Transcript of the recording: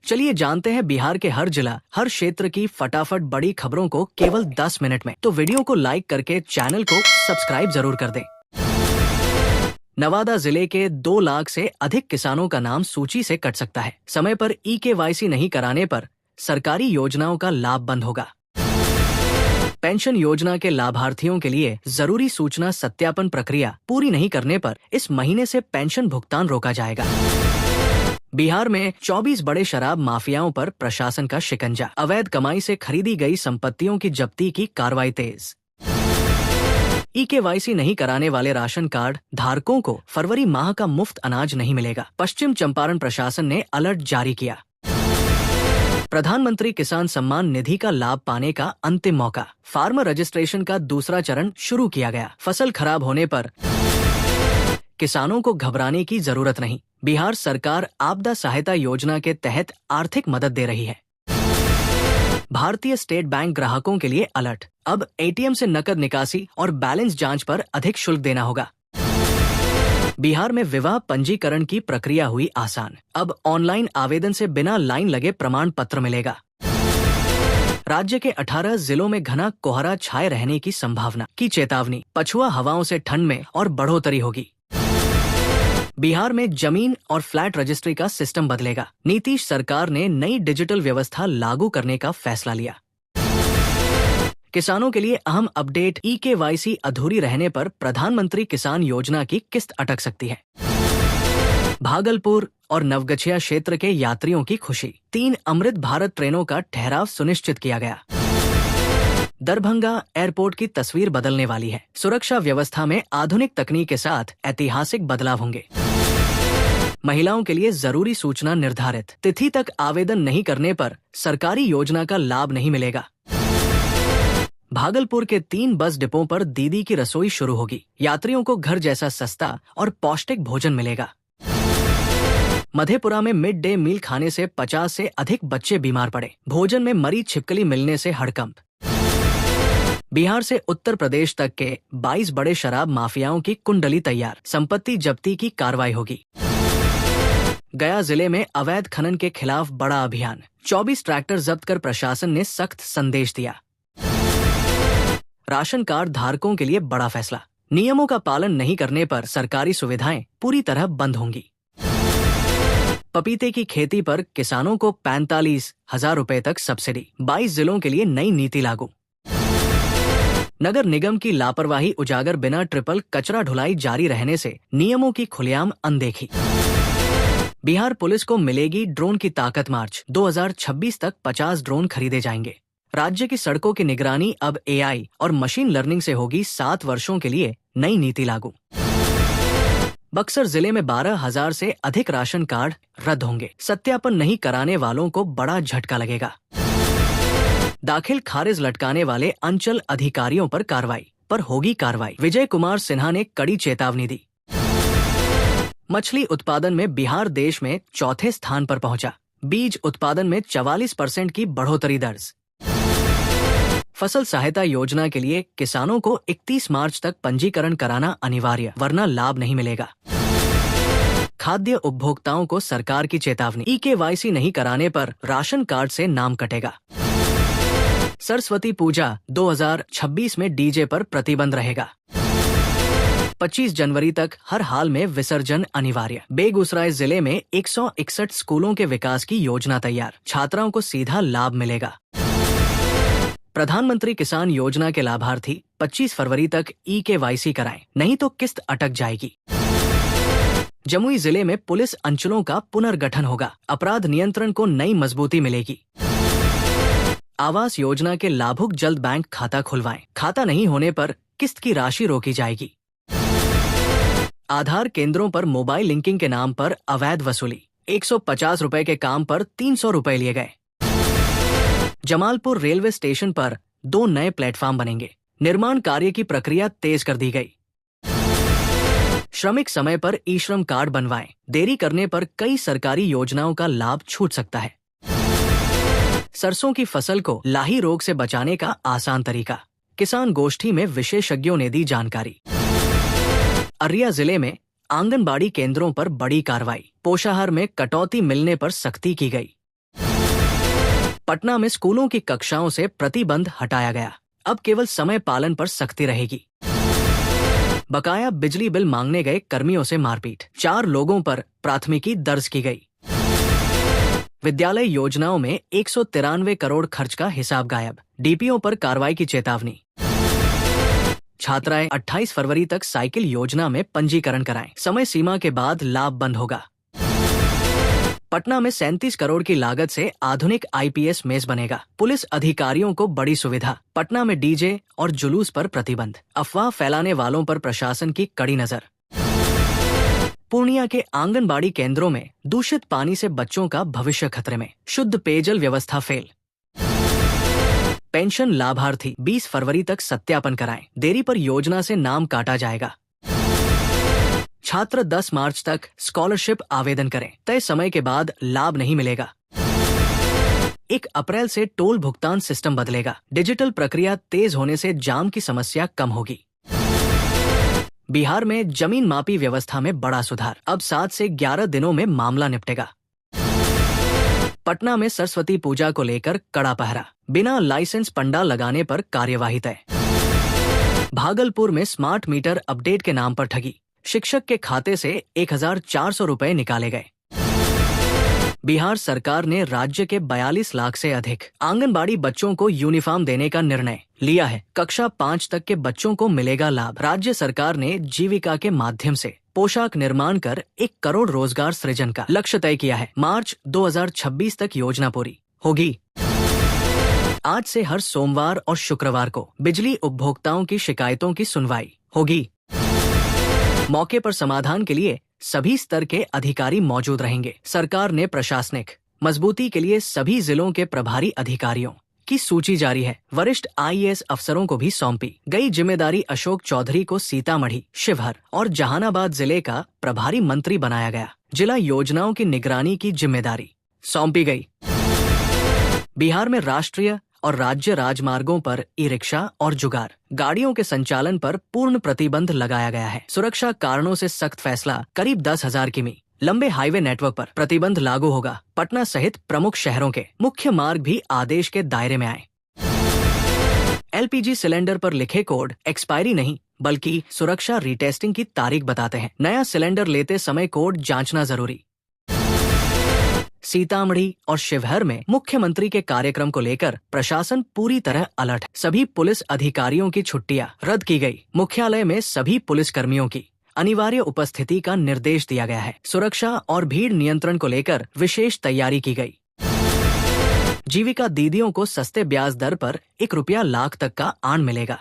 चलिए जानते हैं बिहार के हर जिला, हर क्षेत्र की फटाफट बड़ी खबरों को केवल 10 मिनट में। तो वीडियो को लाइक करके चैनल को सब्सक्राइब जरूर कर दें। नवादा जिले के 2 लाख से अधिक किसानों का नाम सूची से कट सकता है। समय पर KYC नहीं कराने पर सरकारी योजनाओं का लाभ बंद होगा। पेंशन योजना के लाभार्थियों के लिए जरूरी सूचना सत्यापन प्रक्रिया पूरी नहीं करने पर इस महीने से पेंशन भुगतान रोका जाएगा। बिहार में 24 बड़े शराब माफियाओं पर प्रशासन का शिकंजा। अवैध कमाई से खरीदी गई संपत्तियों की जब्ती की कार्रवाई तेज। KYC नहीं कराने वाले राशन कार्ड धारकों को फरवरी माह का मुफ्त अनाज नहीं मिलेगा। पश्चिम चंपारण प्रशासन ने अलर्ट जारी किया। प्रधानमंत्री किसान सम्मान निधि का लाभ पाने का अंतिम मौका। फार्मर रजिस्ट्रेशन का दूसरा चरण शुरू किया गया। फसल खराब होने पर किसानों को घबराने की जरूरत नहीं। बिहार सरकार आपदा सहायता योजना के तहत आर्थिक मदद दे रही है। भारतीय स्टेट बैंक ग्राहकों के लिए अलर्ट। अब ATM से नकद निकासी और बैलेंस जांच पर अधिक शुल्क देना होगा। बिहार में विवाह पंजीकरण की प्रक्रिया हुई आसान। अब ऑनलाइन आवेदन से बिना लाइन लगे प्रमाण पत्र मिलेगा। राज्य के 18 जिलों में घना कोहरा छाए रहने की संभावना की चेतावनी। पछुआ हवाओं से ठंड में और बढ़ोतरी होगी। बिहार में जमीन और फ्लैट रजिस्ट्री का सिस्टम बदलेगा। नीतीश सरकार ने नई डिजिटल व्यवस्था लागू करने का फैसला लिया। किसानों के लिए अहम अपडेट। KYC अधूरी रहने पर प्रधानमंत्री किसान योजना की किस्त अटक सकती है। भागलपुर और नवगछिया क्षेत्र के यात्रियों की खुशी। 3 अमृत भारत ट्रेनों का ठहराव सुनिश्चित किया गया। दरभंगा एयरपोर्ट की तस्वीर बदलने वाली है। सुरक्षा व्यवस्था में आधुनिक तकनीक के साथ ऐतिहासिक बदलाव होंगे। महिलाओं के लिए जरूरी सूचना निर्धारित। तिथि तक आवेदन नहीं करने पर सरकारी योजना का लाभ नहीं मिलेगा। भागलपुर के 3 बस डिपों पर दीदी की रसोई शुरू होगी। यात्रियों को घर जैसा सस्ता और पौष्टिक भोजन मिलेगा। मधेपुरा में मिड डे मील खाने से 50 से अधिक बच्चे बीमार पड़े। भोजन में मरी छिपकली मिलने से हड़कंप। बिहार से उत्तर प्रदेश तक के 22 बड़े शराब माफियाओं की कुंडली तैयार। संपत्ति जब्ती की कार्रवाई होगी। गया जिले में अवैध खनन के खिलाफ बड़ा अभियान। 24 ट्रैक्टर जब्त कर प्रशासन ने सख्त संदेश दिया। राशन कार्ड धारकों के लिए बड़ा फैसला। नियमों का पालन नहीं करने पर सरकारी सुविधाएं पूरी तरह बंद होंगी। पपीते की खेती पर किसानों को 45,000 रुपए तक सब्सिडी। 22 जिलों के लिए नई नीति लागू। नगर निगम की लापरवाही उजागर। बिना ट्रिपल कचरा ढुलाई जारी रहने से नियमों की खुलेआम अनदेखी। बिहार पुलिस को मिलेगी ड्रोन की ताकत। मार्च 2026 तक 50 ड्रोन खरीदे जाएंगे। राज्य की सड़कों की निगरानी अब AI और मशीन लर्निंग से होगी। 7 वर्षों के लिए नई नीति लागू। बक्सर जिले में 12,000 से अधिक राशन कार्ड रद्द होंगे। सत्यापन नहीं कराने वालों को बड़ा झटका लगेगा। दाखिल खारिज लटकाने वाले अंचल अधिकारियों पर कार्रवाई पर होगी कार्रवाई। विजय कुमार सिन्हा ने कड़ी चेतावनी दी। मछली उत्पादन में बिहार देश में चौथे स्थान पर पहुंचा। बीज उत्पादन में 44% की बढ़ोतरी दर्ज। फसल सहायता योजना के लिए किसानों को 31 मार्च तक पंजीकरण कराना अनिवार्य, वरना लाभ नहीं मिलेगा। खाद्य उपभोक्ताओं को सरकार की चेतावनी। KYC नहीं कराने पर राशन कार्ड से नाम कटेगा। सरस्वती पूजा 2026 में DJ पर प्रतिबंध रहेगा। 25 जनवरी तक हर हाल में विसर्जन अनिवार्य। बेगूसराय जिले में 161 स्कूलों के विकास की योजना तैयार। छात्राओं को सीधा लाभ मिलेगा। प्रधानमंत्री किसान योजना के लाभार्थी 25 फरवरी तक KYC कराएं, नहीं तो किस्त अटक जाएगी। जमुई जिले में पुलिस अंचलों का पुनर्गठन होगा। अपराध नियंत्रण को नई मजबूती मिलेगी। आवास योजना के लाभुक जल्द बैंक खाता खुलवाएं। खाता नहीं होने पर किस्त की राशि रोकी जाएगी। आधार केंद्रों पर मोबाइल लिंकिंग के नाम पर अवैध वसूली। 150 रुपए के काम पर 300 रुपए लिए गए। जमालपुर रेलवे स्टेशन पर 2 नए प्लेटफॉर्म बनेंगे। निर्माण कार्य की प्रक्रिया तेज कर दी गई। श्रमिक समय पर ई-श्रम कार्ड बनवाएं। देरी करने पर कई सरकारी योजनाओं का लाभ छूट सकता है। सरसों की फसल को लाही रोग से बचाने का आसान तरीका। किसान गोष्ठी में विशेषज्ञों ने दी जानकारी। अररिया जिले में आंगनबाड़ी केंद्रों पर बड़ी कार्रवाई। पोषाहार में कटौती मिलने पर सख्ती की गई। पटना में स्कूलों की कक्षाओं से प्रतिबंध हटाया गया। अब केवल समय पालन पर सख्ती रहेगी। बकाया बिजली बिल मांगने गए कर्मियों से मारपीट, 4 लोगों पर प्राथमिकी दर्ज की गई। विद्यालय योजनाओं में 193 करोड़ खर्च का हिसाब गायब, डीपीओ पर कार्रवाई की चेतावनी। छात्राएं 28 फरवरी तक साइकिल योजना में पंजीकरण कराएं, समय सीमा के बाद लाभ बंद होगा। पटना में 37 करोड़ की लागत से आधुनिक आईपीएस मेस बनेगा, पुलिस अधिकारियों को बड़ी सुविधा। पटना में डीजे और जुलूस पर प्रतिबंध, अफवाह फैलाने वालों पर प्रशासन की कड़ी नजर। पूर्णिया के आंगनबाड़ी केंद्रों में दूषित पानी से बच्चों का भविष्य खतरे में, शुद्ध पेयजल व्यवस्था फेल। पेंशन लाभार्थी 20 फरवरी तक सत्यापन कराएं, देरी पर योजना से नाम काटा जाएगा। छात्र 10 मार्च तक स्कॉलरशिप आवेदन करें, तय समय के बाद लाभ नहीं मिलेगा। 1 अप्रैल से टोल भुगतान सिस्टम बदलेगा, डिजिटल प्रक्रिया तेज होने से जाम की समस्या कम होगी। बिहार में जमीन मापी व्यवस्था में बड़ा सुधार, अब 7 से 11 दिनों में मामला निपटेगा। पटना में सरस्वती पूजा को लेकर कड़ा पहरा, बिना लाइसेंस पंडाल लगाने पर कार्यवाही तय। भागलपुर में स्मार्ट मीटर अपडेट के नाम पर ठगी, शिक्षक के खाते से 1400 रुपए निकाले गए। बिहार सरकार ने राज्य के 42 लाख से अधिक आंगनबाड़ी बच्चों को यूनिफॉर्म देने का निर्णय लिया है। कक्षा 5 तक के बच्चों को मिलेगा लाभ। राज्य सरकार ने जीविका के माध्यम से पोशाक निर्माण कर 1 करोड़ रोजगार सृजन का लक्ष्य तय किया है। मार्च 2026 तक योजना पूरी होगी। आज से हर सोमवार और शुक्रवार को बिजली उपभोक्ताओं की शिकायतों की सुनवाई होगी। मौके पर समाधान के लिए सभी स्तर के अधिकारी मौजूद रहेंगे। सरकार ने प्रशासनिक मजबूती के लिए सभी जिलों के प्रभारी अधिकारियों की सूची जारी है। वरिष्ठ आईएएस अफसरों को भी सौंपी गई जिम्मेदारी। अशोक चौधरी को सीतामढ़ी, शिवहर और जहानाबाद जिले का प्रभारी मंत्री बनाया गया। जिला योजनाओं की निगरानी की जिम्मेदारी सौंपी गई। बिहार में राष्ट्रीय और राज्य राजमार्गों पर ई रिक्शा और जुगार गाड़ियों के संचालन पर पूर्ण प्रतिबंध लगाया गया है। सुरक्षा कारणों से सख्त फैसला, करीब 10,000 किमी लंबे हाईवे नेटवर्क पर प्रतिबंध लागू होगा। पटना सहित प्रमुख शहरों के मुख्य मार्ग भी आदेश के दायरे में आए। एलपीजी सिलेंडर पर लिखे कोड एक्सपायरी नहीं बल्कि सुरक्षा रीटेस्टिंग की तारीख बताते हैं। नया सिलेंडर लेते समय कोड जांचना जरूरी। सीतामढ़ी और शिवहर में मुख्यमंत्री के कार्यक्रम को लेकर प्रशासन पूरी तरह अलर्ट है। सभी पुलिस अधिकारियों की छुट्टियां रद्द की गई। मुख्यालय में सभी पुलिस कर्मियों की अनिवार्य उपस्थिति का निर्देश दिया गया है। सुरक्षा और भीड़ नियंत्रण को लेकर विशेष तैयारी की गई। जीविका दीदियों को सस्ते ब्याज दर पर ₹1 लाख तक का आन मिलेगा।